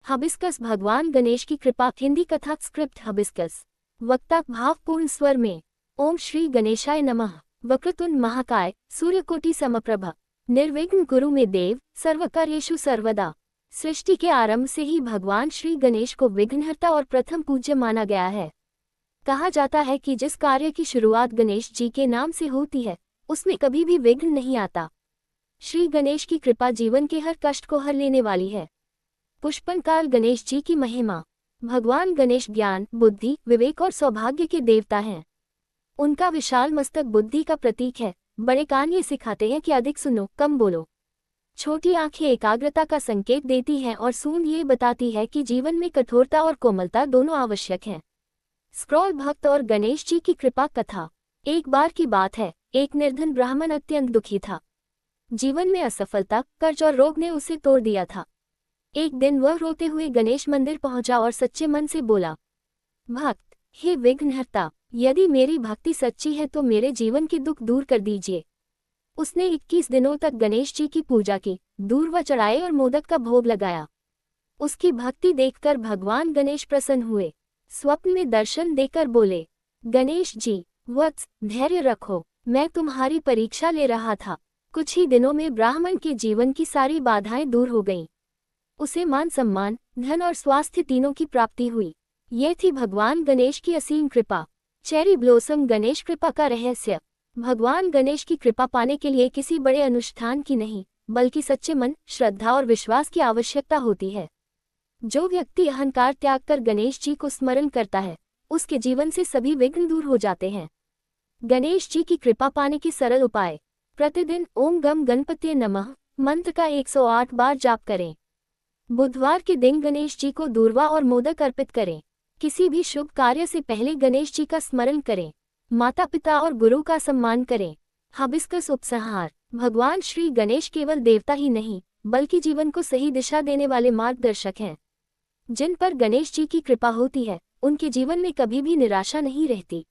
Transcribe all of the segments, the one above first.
Hibiscus भगवान गणेश की कृपा। हिंदी कथा स्क्रिप्ट हबिस्कस। वक्ता भावपूर्ण स्वर में। ओम श्री गणेशाय नमः। वक्रतुंड महाकाय सूर्यकोटि समप्रभ निर्विघ्न कुरु मे देव सर्वकार्येषु सर्वदा। सृष्टि के आरंभ से ही भगवान श्री गणेश को विघ्नहर्ता और प्रथम पूज्य माना गया है। कहा जाता है कि जिस कार्य की शुरुआत गणेश जी के नाम से होती है उसमें कभी भी विघ्न नहीं आता। श्री गणेश की कृपा जीवन के हर कष्ट को हर लेने वाली है। पुष्पन काल गणेश जी की महिमा। भगवान गणेश ज्ञान, बुद्धि, विवेक और सौभाग्य के देवता हैं। उनका विशाल मस्तक बुद्धि का प्रतीक है। बड़े कान ये सिखाते हैं कि अधिक सुनो, कम बोलो। छोटी आंखें एकाग्रता का संकेत देती हैं और सूंड ये बताती है कि जीवन में कठोरता और कोमलता दोनों आवश्यक हैं। स्क्रॉल भक्त और गणेश जी की कृपा कथा। एक बार की बात है, एक निर्धन ब्राह्मण अत्यंत दुखी था। जीवन में असफलता, कर्ज और रोग ने उसे तोड़ दिया था। एक दिन वह रोते हुए गणेश मंदिर पहुंचा और सच्चे मन से बोला, भक्त, हे विघ्नहर्ता, यदि मेरी भक्ति सच्ची है तो मेरे जीवन के दुख दूर कर दीजिए। उसने 21 दिनों तक गणेश जी की पूजा की, दूर्वा चढ़ाए और मोदक का भोग लगाया। उसकी भक्ति देखकर भगवान गणेश प्रसन्न हुए। स्वप्न में दर्शन देकर बोले, गणेश जी, वत्स, धैर्य रखो, मैं तुम्हारी परीक्षा ले रहा था। कुछ ही दिनों में ब्राह्मण के जीवन की सारी बाधाएं दूर हो गईं। उसे मान सम्मान, धन और स्वास्थ्य तीनों की प्राप्ति हुई। ये थी भगवान गणेश की असीम कृपा। चेरी ब्लॉसम गणेश कृपा का रहस्य। भगवान गणेश की कृपा पाने के लिए किसी बड़े अनुष्ठान की नहीं, बल्कि सच्चे मन, श्रद्धा और विश्वास की आवश्यकता होती है। जो व्यक्ति अहंकार त्याग कर गणेश जी को स्मरण करता है, उसके जीवन से सभी विघ्न दूर हो जाते हैं। गणेश जी की कृपा पाने की सरल उपाय। प्रतिदिन ओम गम गणपतये नमः मंत्र का 108 बार जाप करें। बुधवार के दिन गणेश जी को दूर्वा और मोदक अर्पित करें। किसी भी शुभ कार्य से पहले गणेश जी का स्मरण करें। माता पिता और गुरु का सम्मान करें। हबिस्कस उपसंहार। भगवान श्री गणेश केवल देवता ही नहीं, बल्कि जीवन को सही दिशा देने वाले मार्गदर्शक हैं। जिन पर गणेश जी की कृपा होती है, उनके जीवन में कभी भी निराशा नहीं रहती।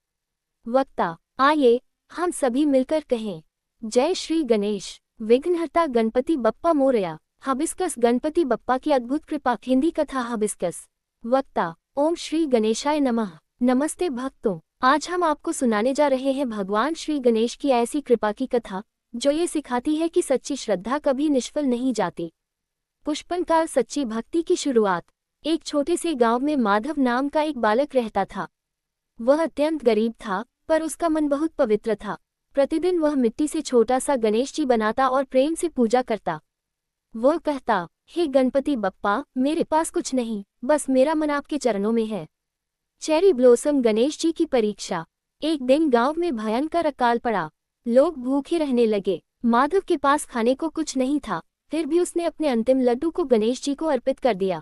वक्ता, आइए हम सभी मिलकर कहें, जय श्री गणेश। विघ्नहर्ता गणपति बप्पा मोरया। हबिस्कस गणपति बप्पा की अद्भुत कृपा। हिंदी कथा हबिस्कस। वक्ता, ओम श्री गणेशाय नमः। नमस्ते भक्तों, आज हम आपको सुनाने जा रहे हैं भगवान श्री गणेश की ऐसी कृपा की कथा जो ये सिखाती है कि सच्ची श्रद्धा कभी निष्फल नहीं जाती। पुष्पन काल सच्ची भक्ति की शुरुआत। एक छोटे से गांव में माधव नाम का एक बालक रहता था। वह अत्यंत गरीब था, पर उसका मन बहुत पवित्र था। प्रतिदिन वह मिट्टी से छोटा सा गणेश जी बनाता और प्रेम से पूजा करता। वह कहता, हे गणपति बप्पा, मेरे पास कुछ नहीं, बस मेरा मन आपके चरणों में है। चेरी ब्लॉसम गणेश जी की परीक्षा। एक दिन गांव में भयंकर अकाल पड़ा। लोग भूखे रहने लगे। माधव के पास खाने को कुछ नहीं था, फिर भी उसने अपने अंतिम लड्डू को गणेश जी को अर्पित कर दिया।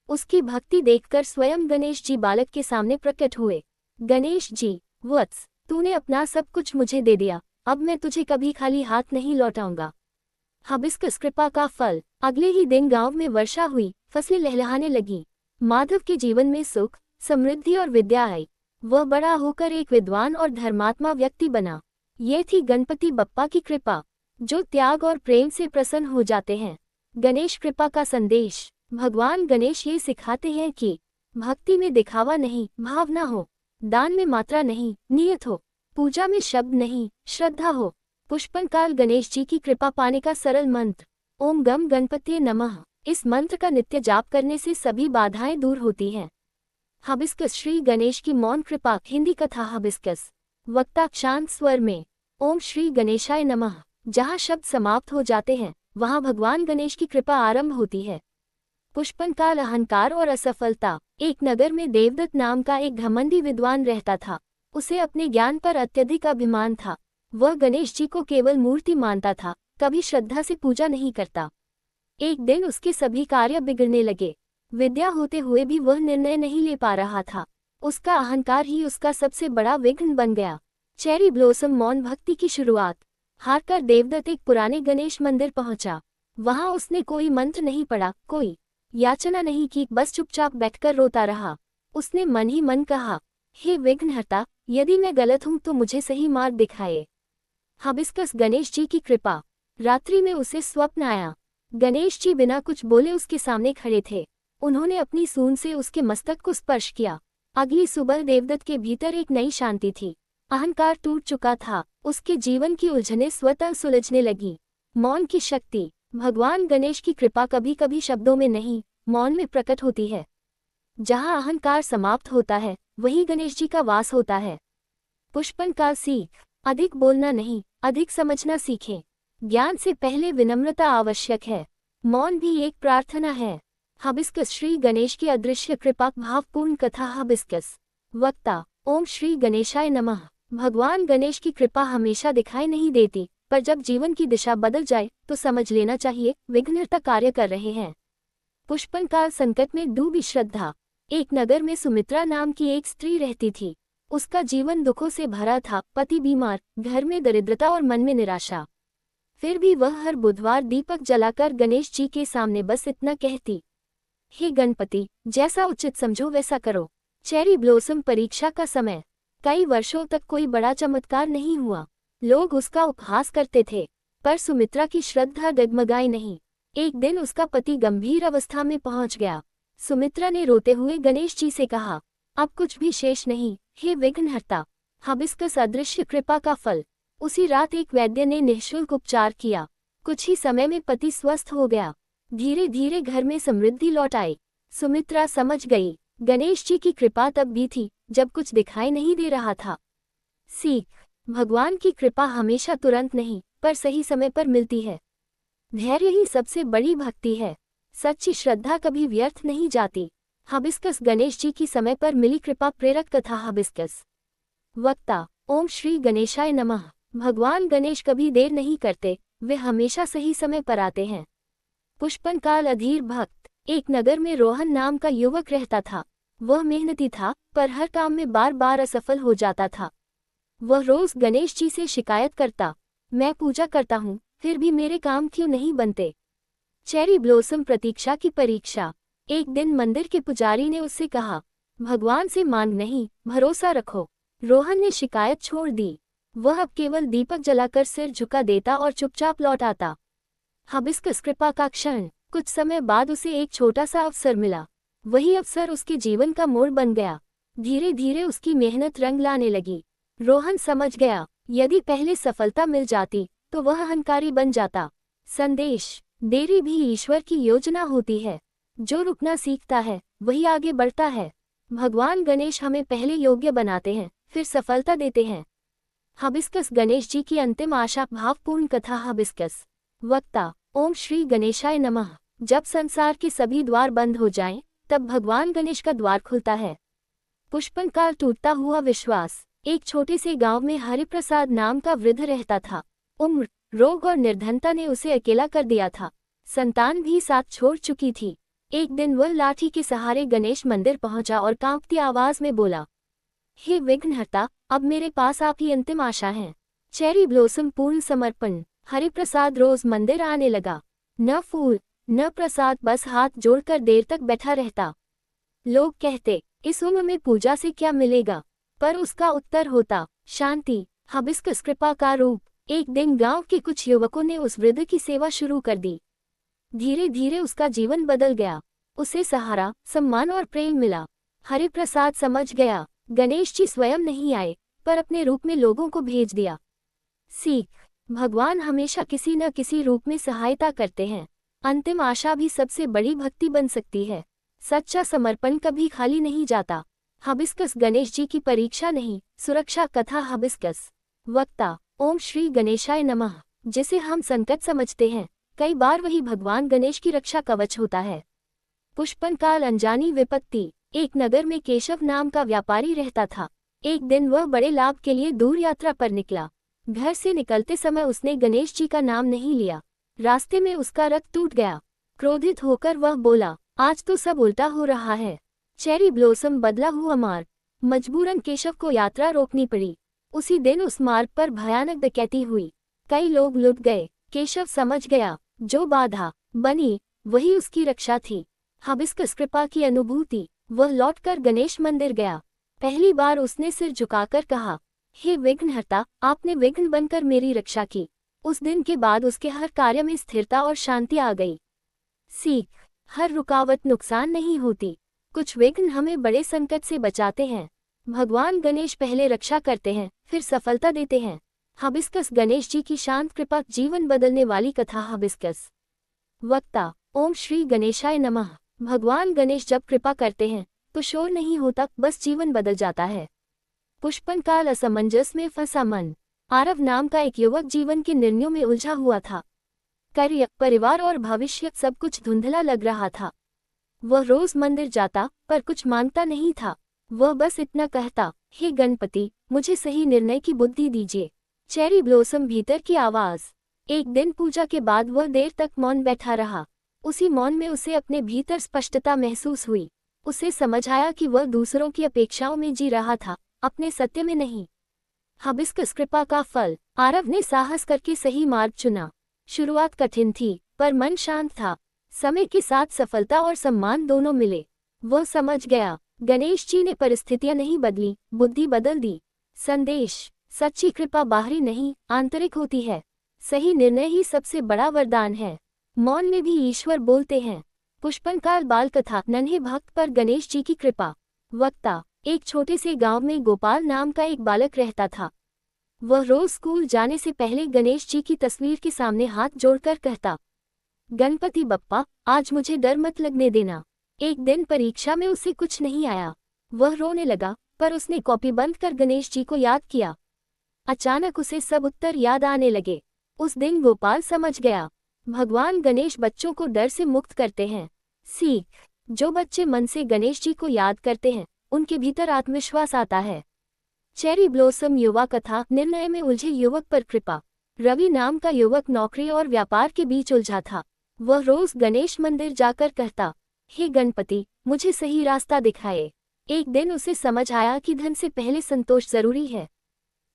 उसकी भक्ति देखकर स्वयं गणेश जी बालक के सामने प्रकट हुए। गणेश जी, वत्स, तूने अपना सब कुछ मुझे दे दिया, अब मैं तुझे कभी खाली हाथ नहीं लौटाऊंगा। हबिस्कस कृपा का फल। अगले ही दिन गांव में वर्षा हुई, फसलें लहलहाने लगीं। माधव के जीवन में सुख, समृद्धि और विद्या आई। वह बड़ा होकर एक विद्वान और धर्मात्मा व्यक्ति बना। ये थी गणपति बप्पा की कृपा, जो त्याग और प्रेम से प्रसन्न हो जाते हैं। गणेश कृपा का संदेश। भगवान गणेश ये सिखाते हैं कि भक्ति में दिखावा नहीं, भावना हो। दान में मात्रा नहीं, नियत हो। पूजा में शब्द नहीं, श्रद्धा हो। पुष्पन काल गणेश जी की कृपा पाने का सरल मंत्र। ओम गम गणपतये नमः। इस मंत्र का नित्य जाप करने से सभी बाधाएं दूर होती हैं। हबिस्कस श्री गणेश की मौन कृपा। हिंदी कथा हबिस्कस। वक्ता शांत स्वर में। ओम श्री गणेशाय नमः। जहाँ शब्द समाप्त हो जाते हैं, वहाँ भगवान गणेश की कृपा आरंभ होती है। पुष्पन काल अहंकार और असफलता। एक नगर में देवदत्त नाम का एक घमंडी विद्वान रहता था। उसे अपने ज्ञान पर अत्यधिक अभिमान था। वह गणेश जी को केवल मूर्ति मानता था, कभी श्रद्धा से पूजा नहीं करता। एक दिन उसके सभी कार्य बिगड़ने लगे। विद्या होते हुए भी वह निर्णय नहीं ले पा रहा था। उसका अहंकार ही उसका सबसे बड़ा विघ्न बन गया। चेरी ब्लॉसम मौन भक्ति की शुरुआत। हारकर देवदत्त एक पुराने गणेश मंदिर पहुंचा। वहां उसने कोई मंत्र नहीं पढ़ा, कोई याचना नहीं की, बस चुपचाप बैठकर रोता रहा। उसने मन ही मन कहा, हे विघ्नहर्ता, यदि मैं गलत हूं तो मुझे सही मार्ग दिखाए। हबिस्कस गणेश जी की कृपा। रात्रि में उसे स्वप्न आया। गणेश जी बिना कुछ बोले उसके सामने खड़े थे। उन्होंने अपनी सूंड से उसके मस्तक को स्पर्श किया। अगली सुबह देवदत्त के भीतर एक नई शांति थी। अहंकार टूट चुका था, उसके जीवन की उलझनें स्वतः सुलझने लगी। मौन की शक्ति। भगवान गणेश की कृपा कभी कभी शब्दों में नहीं, मौन में प्रकट होती है। जहाँ अहंकार समाप्त होता है, वहीं गणेश जी का वास होता है। पुष्पन का सीख। अधिक बोलना नहीं, अधिक समझना सीखें। ज्ञान से पहले विनम्रता आवश्यक है। मौन भी एक प्रार्थना है। हबिस्कस। श्री गणेश की अदृश्य कृपा भावपूर्ण कथा। हबिस्कस। वक्ता। ओम श्री गणेशाय नमः। भगवान गणेश की कृपा हमेशा दिखाई नहीं देती, पर जब जीवन की दिशा बदल जाए तो समझ लेना चाहिए विघ्नहर्ता कार्य कर रहे हैं। पुष्पन काल संकट में डूबी श्रद्धा। एक नगर में सुमित्रा नाम की एक स्त्री रहती थी। उसका जीवन दुखों से भरा था, पति बीमार, घर में दरिद्रता और मन में निराशा। फिर भी वह हर बुधवार दीपक जलाकर गणेश जी के सामने बस इतना कहती, हे गणपति, जैसा उचित समझो वैसा करो। चेरी ब्लॉसम परीक्षा का समय। कई वर्षों तक कोई बड़ा चमत्कार नहीं हुआ। लोग उसका उपहास करते थे, पर सुमित्रा की श्रद्धा डगमगाई नहीं। एक दिन उसका पति गंभीर अवस्था में पहुंच गया। सुमित्रा ने रोते हुए गणेश जी से कहा, अब कुछ भी शेष नहीं, हे विघ्नहर्ता। हबिस्कस। अदृश्य कृपा का फल। उसी रात एक वैद्य ने निःशुल्क उपचार किया। कुछ ही समय में पति स्वस्थ हो गया। धीरे धीरे घर में समृद्धि लौट आई। सुमित्रा समझ गई, गणेश जी की कृपा तब भी थी जब कुछ दिखाई नहीं दे रहा था। सीख। भगवान की कृपा हमेशा तुरंत नहीं, पर सही समय पर मिलती है। धैर्य ही सबसे बड़ी भक्ति है। सच्ची श्रद्धा कभी व्यर्थ नहीं जाती। हबिस्कस। गणेश जी की समय पर मिली कृपा प्रेरक कथा। हबिस्कस। वक्ता। ओम श्री गणेशाय नमः। भगवान गणेश कभी देर नहीं करते, वे हमेशा सही समय पर आते हैं। पुष्पन काल। अधीर भक्त। एक नगर में रोहन नाम का युवक रहता था। वह मेहनती था, पर हर काम में बार बार असफल हो जाता था। वह रोज गणेश जी से शिकायत करता, मैं पूजा करता हूँ, फिर भी मेरे काम क्यों नहीं बनते। चेरी ब्लॉसम प्रतीक्षा की परीक्षा। एक दिन मंदिर के पुजारी ने उससे कहा, भगवान से मांग नहीं, भरोसा रखो। रोहन ने शिकायत छोड़ दी। वह अब केवल दीपक जलाकर सिर झुका देता और चुपचाप लौट आता। हबिस्कस। कृपा का क्षण। कुछ समय बाद उसे एक छोटा सा अवसर मिला। वही अवसर उसके जीवन का मोड़ बन गया। धीरे धीरे उसकी मेहनत रंग लाने लगी। रोहन समझ गया, यदि पहले सफलता मिल जाती तो वह अहंकारी बन जाता। संदेश। देरी भी ईश्वर की योजना होती है। जो रुकना सीखता है वही आगे बढ़ता है। भगवान गणेश हमें पहले योग्य बनाते हैं, फिर सफलता देते हैं। हबिस्कस। गणेश जी की अंतिम आशा। भावपूर्ण कथा। हबिस्कस। वक्ता। ओम श्री गणेशाय नमः। जब संसार के सभी द्वार बंद हो जाएं, तब भगवान गणेश का द्वार खुलता है। पुष्पन काल। टूटता हुआ विश्वास। एक छोटे से गांव में हरिप्रसाद नाम का वृद्ध रहता था। उम्र, रोग और निर्धनता ने उसे अकेला कर दिया था। संतान भी साथ छोड़ चुकी थी। एक दिन वह लाठी के सहारे गणेश मंदिर पहुंचा और कांपती आवाज में बोला, हे विघ्नहर्ता, अब मेरे पास आप ही अंतिम आशा हैं। Cherry blossom. पूर्ण समर्पण। हरिप्रसाद रोज मंदिर आने लगा। न फूल न प्रसाद, बस हाथ जोड़कर देर तक बैठा रहता। लोग कहते, इस उम्र में पूजा से क्या मिलेगा, पर उसका उत्तर होता, शांति। हबिस्कस। कृपा का रूप। एक दिन गांव के कुछ युवकों ने उस वृद्ध की सेवा शुरू कर दी। धीरे धीरे उसका जीवन बदल गया। उसे सहारा, सम्मान और प्रेम मिला। हरिप्रसाद समझ गया, गणेश जी स्वयं नहीं आए, पर अपने रूप में लोगों को भेज दिया। सीख। भगवान हमेशा किसी न किसी रूप में सहायता करते हैं। अंतिम आशा भी सबसे बड़ी भक्ति बन सकती है। सच्चा समर्पण कभी खाली नहीं जाता। हबिस्कस। गणेश जी की परीक्षा नहीं, सुरक्षा कथा। हबिस्कस। वक्ता। ओम श्री गणेशाय नमः। जिसे हम संकट समझते हैं, कई बार वही भगवान गणेश की रक्षा कवच होता है। पुष्पन काल। अनजानी विपत्ति। एक नगर में केशव नाम का व्यापारी रहता था। एक दिन वह बड़े लाभ के लिए दूर यात्रा पर निकला। घर से निकलते समय उसने गणेश जी का नाम नहीं लिया। रास्ते में उसका रथ टूट गया। क्रोधित होकर वह बोला, आज तो सब उल्टा हो रहा है। Cherry blossom. बदला हुआ मार्ग। मजबूरन केशव को यात्रा रोकनी पड़ी। उसी दिन उस मार्ग पर भयानक डकैती हुई। कई लोग लुट गए। केशव समझ गया, जो बाधा बनी वही उसकी रक्षा थी। हबिस्कस। कृपा की अनुभूति। वह लौटकर गणेश मंदिर गया। पहली बार उसने सिर झुकाकर कहा, हे विघ्नहर्ता, आपने विघ्न बनकर मेरी रक्षा की। उस दिन के बाद उसके हर कार्य में स्थिरता और शांति आ गई। सीख। हर रुकावट नुकसान नहीं होती। कुछ विघ्न हमें बड़े संकट से बचाते हैं। भगवान गणेश पहले रक्षा करते हैं, फिर सफलता देते हैं। हबिस्कस गणेश जी की शांत कृपा, जीवन बदलने वाली कथा। हबिस्कस। वक्ता ओम श्री गणेशाय नमः। भगवान गणेश जब कृपा करते हैं तो शोर नहीं होता, बस जीवन बदल जाता है। पुष्पन काल असमंजस में फंसा मन। आरव नाम का एक युवक जीवन के निर्णयों में उलझा हुआ था। कार्य, परिवार और भविष्य सब कुछ धुंधला लग रहा था। वह रोज मंदिर जाता पर कुछ मांगता नहीं था। वह बस इतना कहता, हे गणपति, मुझे सही निर्णय की बुद्धि दीजिए। चेरी ब्लॉसम भीतर की आवाज। एक दिन पूजा के बाद वह देर तक मौन बैठा रहा। उसी मौन में उसे अपने भीतर स्पष्टता महसूस हुई। उसे समझ आया कि वह दूसरों की अपेक्षाओं में जी रहा था, अपने सत्य में नहीं। हबिस्कस कृपा का फल। आरव ने साहस करके सही मार्ग चुना। शुरुआत कठिन थी, पर मन शांत था। समय के साथ सफलता और सम्मान दोनों मिले। वह समझ गया, गणेश जी ने परिस्थितियां नहीं बदली, बुद्धि बदल दी। संदेश। सच्ची कृपा बाहरी नहीं, आंतरिक होती है। सही निर्णय ही सबसे बड़ा वरदान है। मौन में भी ईश्वर बोलते हैं। पुष्पनकाल बाल कथा, नन्हे भक्त पर गणेश जी की कृपा। वक्ता एक छोटे से गांव में गोपाल नाम का एक बालक रहता था। वह रोज स्कूल जाने से पहले गणेश जी की तस्वीर के सामने हाथ जोड़कर कहता, गणपति बप्पा, आज मुझे डर मत लगने देना। एक दिन परीक्षा में उसे कुछ नहीं आया। वह रोने लगा, पर उसने कॉपी बंद कर गणेश जी को याद किया। अचानक उसे सब उत्तर याद आने लगे। उस दिन गोपाल समझ गया, भगवान गणेश बच्चों को डर से मुक्त करते हैं। सीख। जो बच्चे मन से गणेश जी को याद करते हैं, उनके भीतर आत्मविश्वास आता है। चेरी ब्लॉसम युवा कथा, निर्णय में उलझे युवक पर कृपा। रवि नाम का युवक नौकरी और व्यापार के बीच उलझा था। वह रोज गणेश मंदिर जाकर कहता, हे गणपति, मुझे सही रास्ता दिखाए। एक दिन उसे समझ आया कि धन से पहले संतोष जरूरी है।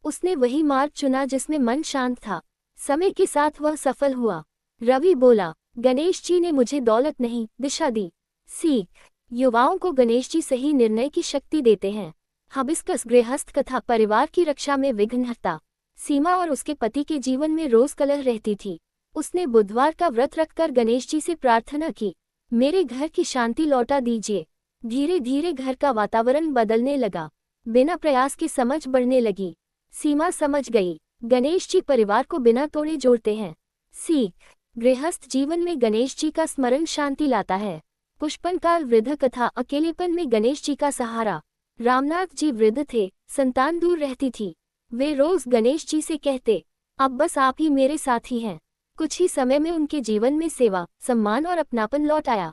उसने वही मार्ग चुना जिसमें मन शांत था। समय के साथ वह सफल हुआ। रवि बोला, गणेश जी ने मुझे दौलत नहीं, दिशा दी। सीख। युवाओं को गणेश जी सही निर्णय की शक्ति देते हैं। हबिस्कस गृहस्थ कथा, परिवार की रक्षा में विघ्नहर्ता। सीमा और उसके पति के जीवन में रोज कलह रहती थी। उसने बुधवार का व्रत रखकर गणेश जी से प्रार्थना की, मेरे घर की शांति लौटा दीजिए। धीरे धीरे घर का वातावरण बदलने लगा। बिना प्रयास के समझ बढ़ने लगी। सीमा समझ गई, गणेश जी परिवार को बिना तोड़े जोड़ते हैं। सीख। गृहस्थ जीवन में गणेश जी का स्मरण शांति लाता है। पुष्पनकाल वृद्ध कथा, अकेलेपन में गणेश जी का सहारा। रामनाथ जी वृद्ध थे, संतान दूर रहती थी। वे रोज गणेश जी से कहते, अब बस आप ही मेरे साथी हैं। कुछ ही समय में उनके जीवन में सेवा, सम्मान और अपनापन लौट आया।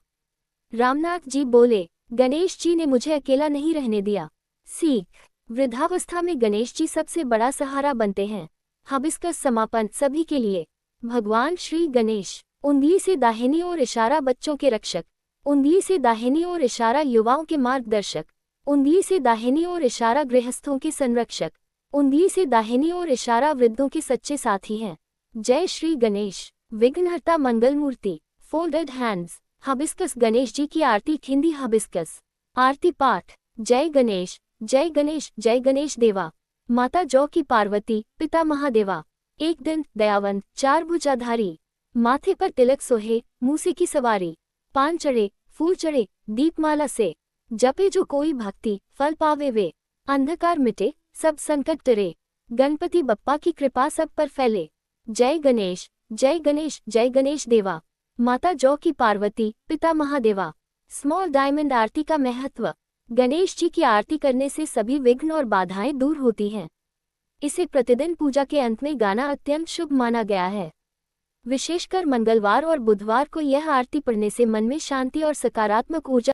रामनाथ जी बोले, गणेश जी ने मुझे अकेला नहीं रहने दिया। सीख। वृद्धावस्था में गणेश जी सबसे बड़ा सहारा बनते हैं। हबिस्कस समापन, सभी के लिए। भगवान श्री गणेश। उंगली से दाहिनी ओर इशारा बच्चों के रक्षक। उंगली से दाहिनी ओर इशारा युवाओं के मार्गदर्शक। उंगली से दाहिनी ओर इशारा गृहस्थों के संरक्षक। उंगली से दाहिनी ओर इशारा वृद्धों के सच्चे साथी हैं। जय श्री गणेश। विघ्नहर्ता मंगल मूर्ति। Folded hands. Hibiscus Ganesh ji की आरती। हिंदी हबिस्कस आरती पाठ। जय गणेश, जय गणेश, जय गणेश देवा। माता जौ की पार्वती, पिता महादेवा। एक दिन दयावंत, चार भुजाधारी। माथे पर तिलक सोहे, मूसे की सवारी। पान चढ़े, फूल चढ़े, दीपमाला से। जपे जो कोई भक्ति, फल पावे वे। अंधकार मिटे, सब संकट टरे। गणपति बप्पा की कृपा सब पर फैले। जय गणेश, जय गणेश, जय गणेश देवा। माता जौ की पार्वती, पिता महादेवा। स्मॉल डायमंड आरती का महत्व। गणेश जी की आरती करने से सभी विघ्न और बाधाएं दूर होती हैं। इसे प्रतिदिन पूजा के अंत में गाना अत्यंत शुभ माना गया है। विशेषकर मंगलवार और बुधवार को यह आरती पढ़ने से मन में शांति और सकारात्मक ऊर्जा